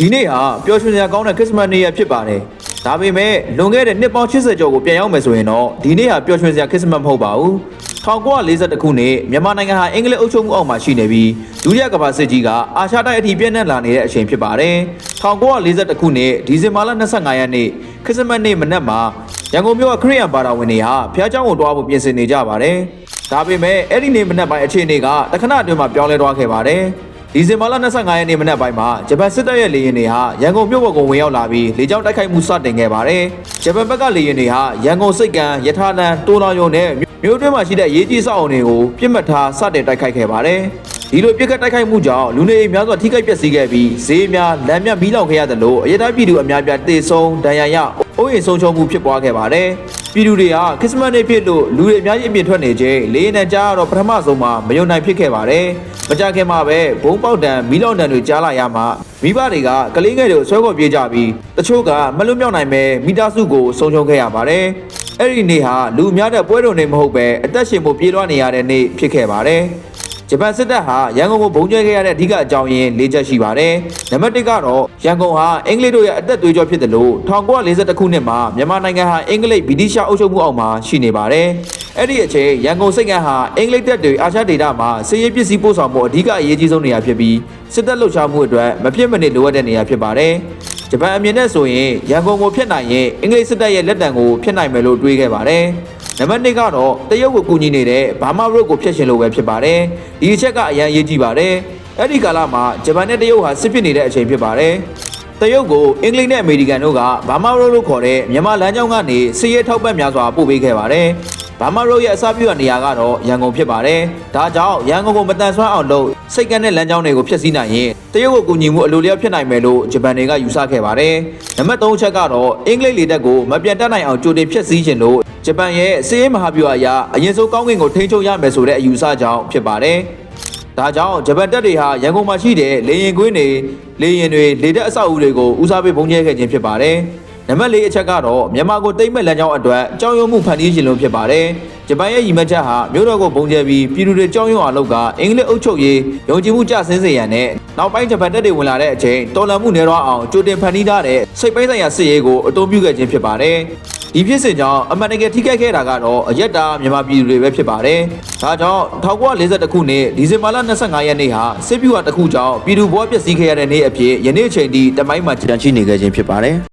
ဒီနေ့ဟာပျော်ရွှင်စရာကောင်းတဲ့ခရစ်စမတ်နေ့ရက်ဖြစ်ပါတယ်။ဒါပေမဲ့လွန်ခဲ့တဲ့နှစ်ပေါင်း80ကျော်ကိုပြန်ရောက်မယ်ဆိုရင်တော့ဒီနေ့ဟာပျော်ရွှင်စရာခရစ်စမတ်မဟုတ်ပါဘူး။1942ခုနှစ်မြန်မာနိုင်ငံဟာအင်္ဂလိပ်အုပ်ချုပ်မှုအောက်မှာရှိနေပြီးဒုတိယကမ္ဘာစစ်ကြီးကအာရှတိုက်အထိပြန့်နှံ့လာနေတဲ့အချိန်ဖြစ်ပါတယ်။1942ခုနှစ်ဒီဇင်ဘာလ25ရက်နေ့ခရစ်စမတ်နေ့မနက်မှာရန်ကုန်မြို့ကခရစ်ယာန်ဘာသာဝင်တွေဟာဖျားเจ้าကိုတွားဖို့ပြင်ဆင်နေကြပါတယ်။ဒါပေမဲ့အဲ့ဒီနေ့မနက်ပိုင်းအခြေအနေကတခဏအတွင်းမှာပြောင်းလဲသွားခဲ့ပါတယ်။ဒီဇင်ဘာလ25ရက်နေ့မနက်ပိုင်းမှာဂျပန်စစ်တပ်ရဲ့လေယာဉ်တွေဟာရန်ကုန်မြို့ပေါ်ကိုဝင်ရောက်လာပြီးလေကြောင်းတိုက်ခိုက်မှုစတင်ခဲ့ပါတယ်။ဂျပန်ဘက်ကလေယာဉ်တွေဟာရန်ကုန်စိတ်ကမ်းရထားလမ်းတိုးလောင်ရုံနဲ့မြို့တွင်းမှာရှိတဲ့ရေးကြီးစောက်အုံတွေကိုပြစ်မှတ်ထားစတင်တိုက်ခိုက်ခဲ့ပါတယ်။ဒီလိုပြစ်ခတ်တိုက်ခိုက်မှုကြောင့်လူနေအိမ်များစွာထိခိုက်ပျက်စီးခဲ့ပြီးဈေးများလမ်းမြမီးလောင်ခဲ့ရသလိုအရထားပြည်သူအများပြားတေဆုံးဒဏ်ရာရအိုးအိမ်ဆုံးရှုံးမှုဖြစ်ပွားခဲ့ပါတယ်။ပြည်သူတွေဟာခရစ်စမတ်နေ့ဖြစ်လို့လူတွေအများကြီးအပြင်ထွက်နေချိန်လေယာဉ်နဲ့ကြားတော့ပထမဆုံးမှာမယုံနိုင်ဖြစ်ခဲ့ပါတယ်။မကြခင်မှာပဲဘုံပေါက်တံမီးလောင်တံတွေကြားလာရမှာမိဘတွေကကလေးငယ်တွေကိုဆွဲခေါ်ပြေးကြပြီးတချို့ကမလွတ်မြောက်နိုင်ပဲမိသားစုကိုဆုံးရှုံးခဲ့ရပါတယ်။အဲ့ဒီနေ့ဟာလူများတဲ့ပွဲတော်နေ့မဟုတ်ပဲအသက်ရှင်ဖို့ပြေးလွှားနေရတဲ့နေ့ဖြစ်ခဲ့ပါတယ်။ဂျပန်စစ်တပ်ဟာရန်ကုန်ကိုဘုံကျဲခဲ့ရတဲ့အဓိကအကြောင်းရင်း၄ချက်ရှိပါတယ်။နံပါတ်1ကတော့ရန်ကုန်ဟာအင်္ဂလိပ်တို့ရဲ့အသက်သွေးကြောဖြစ်တယ်လို့1942ခုနှစ်မှာမြန်မာနိုင်ငံဟာအင်္ဂလိပ်ဗြိတိရှအုပ်ချုပ်မှုအောက်မှာရှိနေပါတယ်။အဲ့ဒီအချိန်ရန်ကုန်စိတ်ကမ်းဟာအင်္ဂလိပ်တပ်တွေအာရှဒေသမှာစစ်ရေးပစ္စည်းပို့ဆောင်မှုအဓိကအရေးကြီးဆုံးနေရာဖြစ်ပြီးစစ်တပ်လှုပ်ရှားမှုအတွက်မဖြစ်မနစ်လိုအပ်တဲ့နေရာဖြစ်ပါတယ်။ဂျပန်အမြင်နဲ့ဆိုရင်ရန်ကုန်ကိုဖျက်နိုင်ရင်အင်္ဂလိပ်စစ်တပ်ရဲ့လက်တံကိုဖျက်နိုင်မယ်လို့တွေးခဲ့ပါတယ်။နံပါတ်2ကတော့တရုတ်ကိုကူညီနေတဲ့ဘာမာရိုတ်ကိုဖျက်ရှင်လို့ပဲဖြစ်ပါတယ်။ဒီအချက်ကအရန်ရေးကြည့်ပါတယ်။အဲ့ဒီကာလမှာဂျပန်နဲ့တရုတ်ဟာစစ်ဖြစ်နေတဲ့အချိန်ဖြစ်ပါတယ်။တရုတ်ကိုအင်္ဂလိပ်နဲ့အမေရိကန်တို့ကဘာမာရိုတ်လို့ခေါ်တဲ့မြန်မာလမ်းကြောင်းကနေစစ်ရေးထောက်ပံ့များစွာပို့ပေးခဲ့ပါတယ်။ဘာမာရိုတ်ရဲ့အစပြုရနေရာကတော့ရန်ကုန်ဖြစ်ပါတယ်။ဒါကြောင့်ရန်ကုန်ကိုမတန်ဆွမ်းအောင်လုပ်စိတ်ကန်းတဲ့လမ်းကြောင်းတွေကိုဖျက်ဆီးနိုင်ရင်တရုတ်ကိုကူညီမှုအလိုလျောက်ဖြစ်နိုင်မယ်လို့ဂျပန်တွေကယူဆခဲ့ပါတယ်။နံပါတ်3ချက်ကတော့အင်္ဂလိပ်လေတပ်ကိုမပြန်တက်နိုင်အောင်ကြိုတင်ဖျက်ဆီးခြင်းလို့ဂျပန်ရဲ့စစ်ရေးမဟာဗျူဟာအရအရင်ဆုံးကောင်းကင်ကိုထိန်းချုပ်ရမယ်ဆိုတဲ့အယူဆကြောင့်ဖြစ်ပါတယ်။ဒါကြောင့်ဂျပန်တပ်တွေဟာရန်ကုန်မှာရှိတဲ့လေယာဉ်ကွင်းတွေလေယာဉ်တွေလေတပ်အဆောက်အဦတွေကိုဦးစားပေးပုံကျဲခဲ့ခြင်းဖြစ်ပါတယ်။နံပါတ်4အချက်ကတော့မြန်မာကိုတိမ့်မဲ့လမ်းကြောင်းအတွက်ကြောင်းရုံမှုဖန်တီးခြင်းလို့ဖြစ်ပါတယ်။ဂျပန်ရဲ့ရည်မှန်းချက်ဟာမြို့တော်ကိုပုံကျဲပြီးပြည်သူတွေကြောင်းရုံအောင်လုပ်ကအင်္ဂလိပ်အုပ်ချုပ်ရေးယုံကြည်မှုကျဆင်းစေရန်နဲ့နောက်ပိုင်းဂျပန်တပ်တွေဝင်လာတဲ့အချိန်တော်လှန်မှုနေတော့အောင်ကြိုတင်ဖန်တီးထားတဲ့စိတ်ပိုင်းဆိုင်ရာစစ်ရေးကိုအသုံးပြုခဲ့ခြင်းဖြစ်ပါတယ်။ဒီဖြစ်စဉ်ကြောင့်အမှန်တကယ်ထိခိုက်ခဲ့တာကတော့အယက်တာမြန်မာပြည်သူတွေပဲဖြစ်ပါတယ်။ဒါကြောင့်1942ခုနှစ်ဒီဇင်ဘာလ25ရက်နေ့ဟာစစ်ဗျူဟာတစ်ခုကြောင့်ပြည်သူဘဝပျက်စီးခဲ့ရတဲ့နေ့အဖြစ်ယနေ့အချိန်ထိတမိုင်းမှာကြံ့ရှိနေခဲ့ခြင်းဖြစ်ပါတယ်။